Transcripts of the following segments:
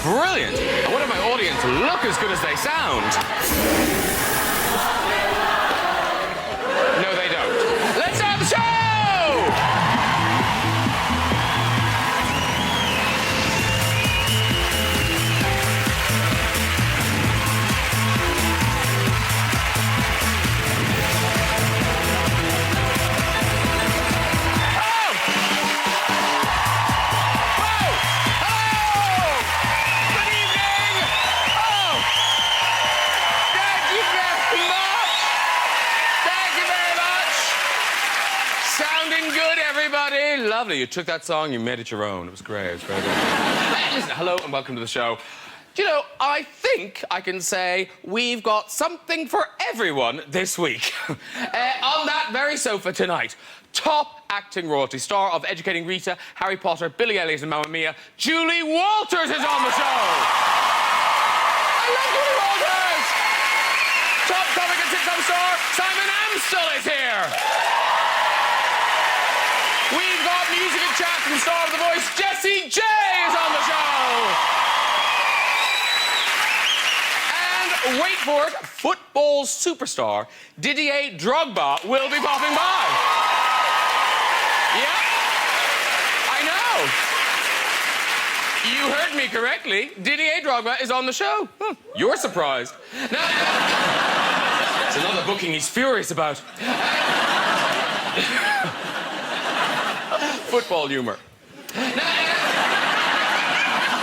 brilliant. And what if my audience look as good as they sound? No, they don't. Let's start the show! Lovely. You took that song, you made it your own. It was great. It was very good. Listen, hello and welcome to the show. Do you know, I think I can say we've got something for everyone this week. On that very sofa tonight, top acting royalty, star of Educating Rita, Harry Potter, Billy Elliot and Mamma Mia, Julie Walters is on the show. I love Julie Walters! Top comic and sitcom star, Simon Amstell is here. We've got music and chat from star of The Voice, Jessie J is on the show. And wait for it, football superstar Didier Drogba will be popping by. Yeah, I know. You heard me correctly. Didier Drogba is on the show. You're surprised. Now, it's another booking he's furious about. Football humour. Now,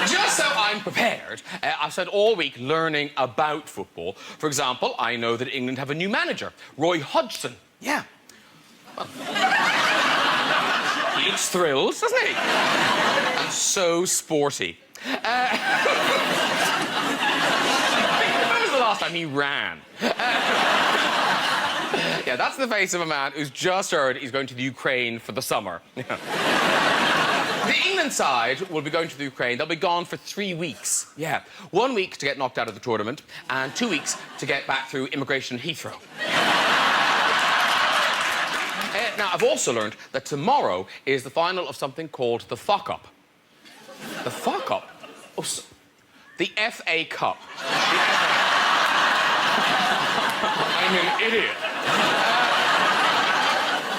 just so I'm prepared, I've spent all week learning about football. For example, I know that England have a new manager, Roy Hodgson. Yeah. Well, he looks thrilled, doesn't he? And so sporty. When was the last time he ran? Yeah, that's the face of a man who's just heard he's going to the Ukraine for the summer. The England side will be going to the Ukraine. They'll be gone for 3 weeks. Yeah. 1 week to get knocked out of the tournament and 2 weeks to get back through immigration Heathrow. Now, I've also learned that tomorrow is the final of something called the Fuck-Up. The Fuck-Up? Oh, the FA Cup. I'm an idiot.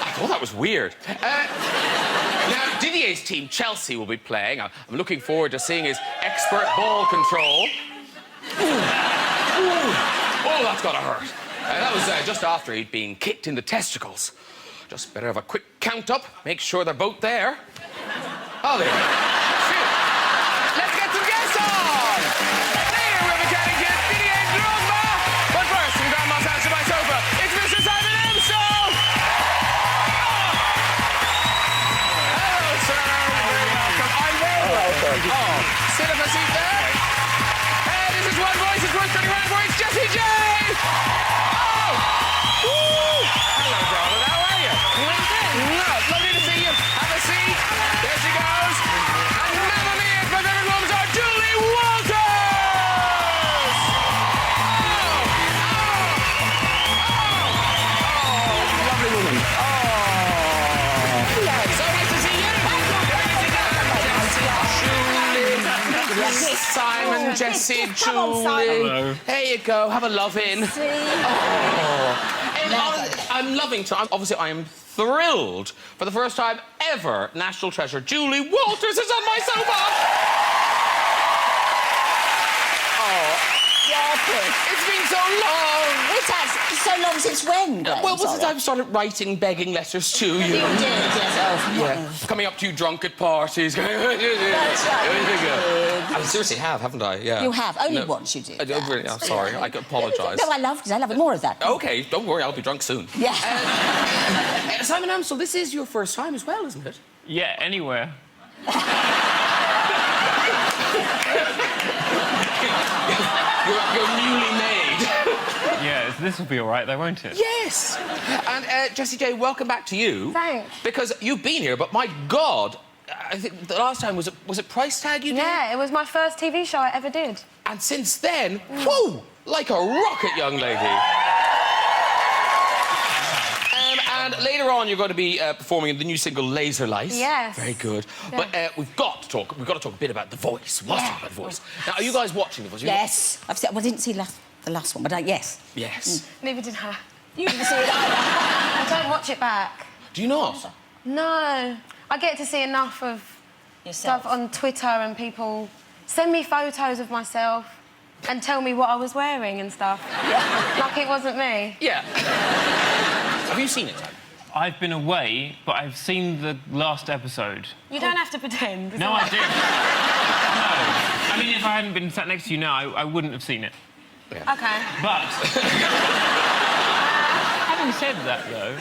I thought that was weird. Now, Didier's team, Chelsea, will be playing. I'm looking forward to seeing his expert ball control. Oh, that's gotta hurt. That was just after he'd been kicked in the testicles. Just better have a quick count up, make sure they're both there. Oh, there. Phew. Let's get some guests on! Later, we'll be chatting to Didier Drogba. But first, from Grandma's house to my sofa, it's Mr. Simon Amstell! Hello, sir. Very welcome. I'm very welcome. Oh, sit up a seat there. Hey, this is One Voice. It's worth turning around for. It's Jessie J! Oh! Woo! Hello, darling. How are you? It's lovely to see you. Have a seat. There she goes. And Mamma Mia, my favorite woman star, Julie Walters! Lovely woman. Hello. So nice to see you. Simon, Jessie, Julie. Come on, Simon. Hello. There you go. Have a love-in. I'm loving to. Obviously, I am thrilled for the first time ever. National treasure Julie Walters is on my sofa. Oh, it's been so long. It has. So long since when, Glenn? Well, since I started writing begging letters to you. You did, yes. Oh, yeah. Coming up to you drunk at parties. That's right. I seriously haven't I? Yeah. You have. Only once you did. Really, I'm sorry. I apologise. No, I love it. More of that. OK, don't worry. I'll be drunk soon. Yeah. Simon Amstell, this is your first time as well, isn't it? Yeah, anywhere. You're newly made. Yeah, this will be all right, though, won't it? Yes. And Jessie J, welcome back to you. Thanks. Because you've been here, but my God, I think the last time was it Price Tag you did? Yeah, it was my first TV show I ever did. And since then, whoa, like a rocket, young lady. And later later on, you're going to be performing in the new single "Laser Light." Yes. Very good. Yeah. But we've got to talk a bit about The Voice. We must talk about The Voice. Now, are you guys watching The Voice? Yes. I've seen, well, I didn't see the last one, but yes. Yes. Neither did I. You didn't see it either. I don't watch it back. Do you not? No. I get to see enough of Yourself. stuff on Twitter and people send me photos of myself and tell me what I was wearing and stuff. Like it wasn't me. Yeah. Have you seen it, Tony? I've been away, but I've seen the last episode. You don't have to pretend. No, I did. No. I mean, if I hadn't been sat next to you now, I wouldn't have seen it. Yeah. OK. But... having said that, though...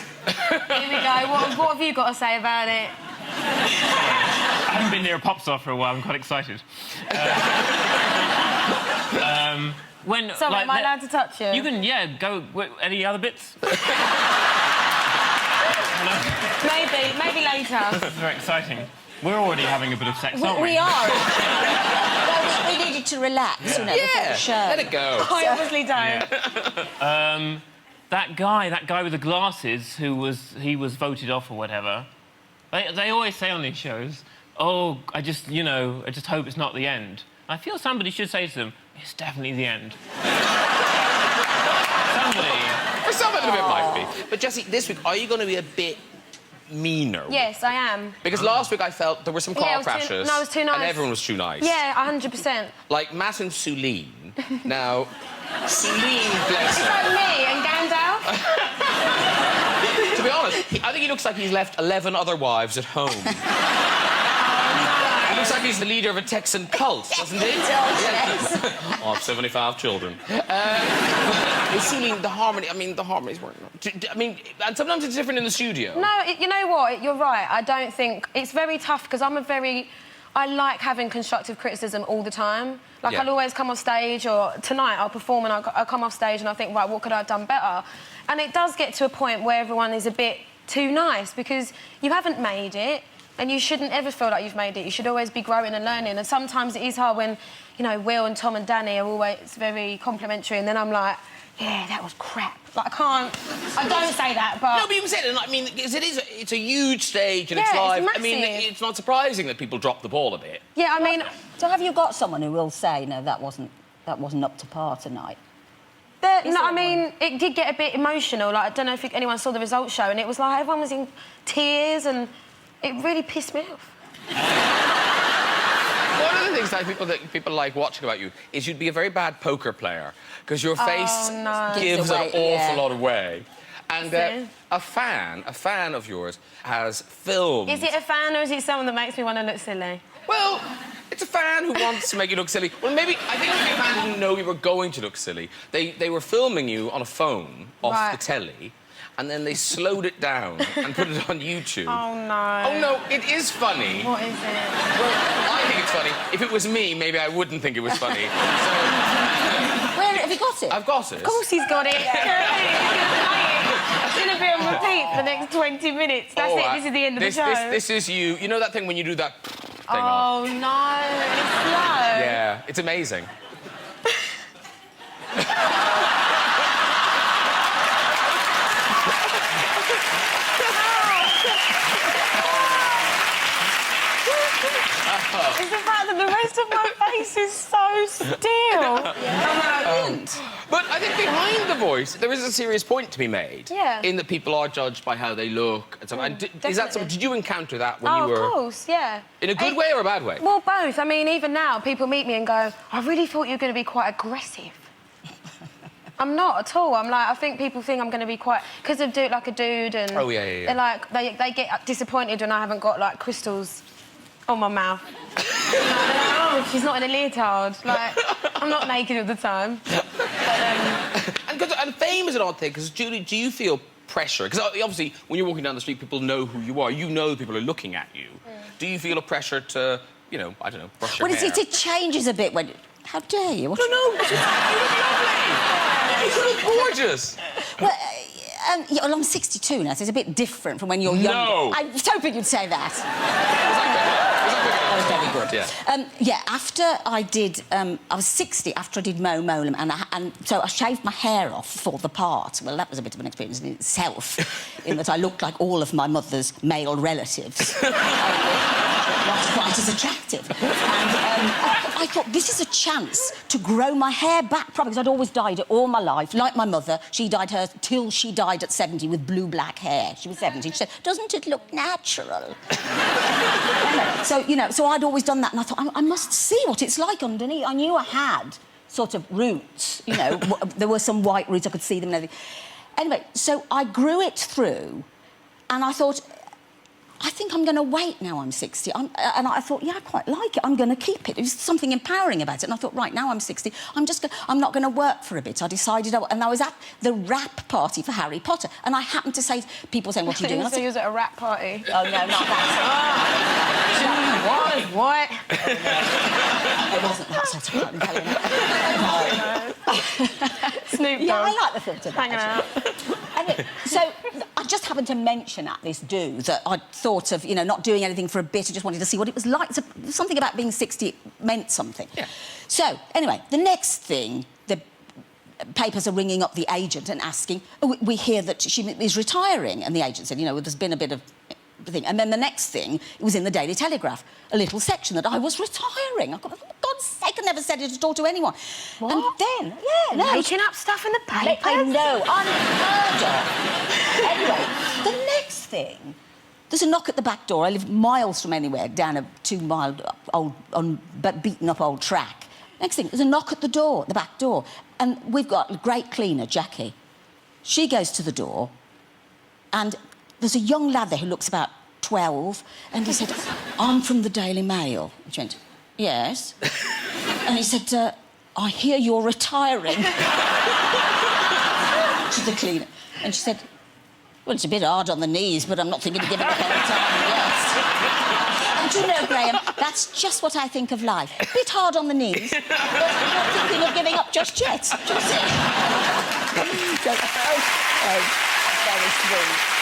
Here we go. What have you got to say about it? I haven't been near a pop star for a while. I'm quite excited. When... Sorry, like, am I allowed to touch you? You can, yeah, go... Any other bits? Maybe later. That's very exciting. We're already having a bit of sex, aren't we? We are. Well, we needed to relax, you know, before the show. Let it go. I obviously don't. Yeah. That guy with the glasses he was voted off or whatever. They always say on these shows, oh, I just hope it's not the end. I feel somebody should say to them, it's definitely the end. Somebody. For some of it might be. But Jessie, this week, are you going to be a bit meaner? Yes, I am. Because last week I felt there were some car crashes. I was too nice. And everyone was too nice. Yeah, 100%. Like Matt and Suleen. Now, Suleen, bless It's her. like me and Gandalf. To be honest, I think he looks like he's left 11 other wives at home. He looks like he's the leader of a Texan cult, doesn't he? Yes. Oh, 75 children. Suleen, the harmonies weren't... I mean, and sometimes it's different in the studio. No, you know what? You're right. I don't think... It's very tough because I like having constructive criticism all the time. Like, Yeah. I'll always come off stage, or tonight I'll perform and I'll come off stage and I think, right, what could I have done better? And it does get to a point where everyone is a bit too nice because you haven't made it and you shouldn't ever feel like you've made it. You should always be growing and learning. And sometimes it is hard when, you know, Will and Tom and Danny are always very complimentary and then I'm like, yeah, that was crap. Like, I don't say that, but... No, but you can say it, I mean, it's a huge stage and Yeah, it's live. it's I mean, massive. it's not surprising that people drop the ball a bit. Yeah, I mean... So have you got someone who will say, no, that wasn't up to par tonight? I mean, it did get a bit emotional. Like, I don't know if anyone saw the results show, and it was like everyone was in tears, and it really pissed me off. One of the things that people like watching about you is you'd be a very bad poker player because your face gives an awful lot away. And a fan of yours has filmed... Is it a fan or is it someone that makes me want to look silly? Well, it's a fan who wants to make you look silly. Well, maybe... I think the fan didn't know you were going to look silly. They were filming you on a phone off the telly, and then they slowed it down and put it on YouTube. Oh, no. Oh, no, it is funny. What is it? Well, I think it's funny. If it was me, maybe I wouldn't think it was funny. So... Where have you got it? I've got it. Of course he's got it. It's going to be on repeat for the next 20 minutes. That's it. This is the end of the show. This is you. You know that thing when you do that thing Oh, no. It's slow. Yeah, it's amazing. It's the fact that the rest of my face is so still. But I think behind The Voice, there is a serious point to be made. Yeah. In that people are judged by how they look. And so, is that something? Did you encounter that when you were... of course, yeah. In a good way or a bad way? Well, both. I mean, even now, people meet me and go, I really thought you were going to be quite aggressive. I'm not at all. I'm like, I think people think I'm going to be quite... Because of like a dude and... Oh, yeah. They're like, they get disappointed when I haven't got, like, crystals on my mouth. Like, oh, she's not in a leotard. Like, I'm not naked all the time. But, and fame is an odd thing, because, Julie, do you feel pressure? Because obviously, when you're walking down the street, people know who you are. You know people are looking at you. Do you feel a pressure to, you know, I don't know, brush your hair? Well, it changes a bit when... How dare you? No, you look lovely! You look gorgeous! Well, I'm 62 now, so it's a bit different from when you're young. No! I was hoping you'd say that. Was that quick enough? That was very good. Yeah. After I did... I was 60 after I did Mo Molem, and so I shaved my hair off for the part. Well, that was a bit of an experience in itself, in that I looked like all of my mother's male relatives. Not quite as attractive. And I thought, this is a chance to grow my hair back properly, because I'd always dyed it all my life. Like my mother, she dyed hers till she died at 70 with blue-black hair. She was 70. She said, doesn't it look natural? Anyway, so, you know, so I'd always done that, and I thought, I must see what it's like underneath. I knew I had sort of roots, you know. There were some white roots, I could see them and everything. Anyway, so I grew it through, and I thought, I think I'm going to wait now I'm 60. And I thought, yeah, I quite like it. I'm going to keep it. There's something empowering about it. And I thought, right, now I'm 60, I'm not going to work for a bit. I decided... And I was at the rap party for Harry Potter, and I happened to say... People saying, what are you doing? So you was at a rap party? Oh, no, not that. What? It wasn't that sort of party, I'm telling you. Snoop Dogg. Yeah, I like the filter. Hanging out. Anyway, so I just happened to mention at this do that I'd thought of, you know, not doing anything for a bit. I just wanted to see what it was like. So something about being 60 meant something. Yeah. So, anyway, the next thing, the papers are ringing up the agent and asking, oh, we hear that she is retiring. And the agent said, you know, there's been a bit of thing. And then the next thing, it was in the Daily Telegraph, a little section that I was retiring. I thought, for God's sake, I never said it at all to anyone. What? And then, yeah, no. Making up stuff in the papers? I know, unheard of. Anyway, the next thing, there's a knock at the back door. I live miles from anywhere, down a 2-mile beaten-up old track. Next thing, there's a knock at the door, the back door, and we've got a great cleaner, Jackie. She goes to the door, and there's a young lad there who looks about 12, and he said, I'm from the Daily Mail. And she went, yes. And he said, I hear you're retiring. To the cleaner. And she said, well, it's a bit hard on the knees, but I'm not thinking of giving up any time, yes. And you know, Graham, that's just what I think of life. A bit hard on the knees, but I'm not thinking of giving up just yet. Just it. So, very sweet.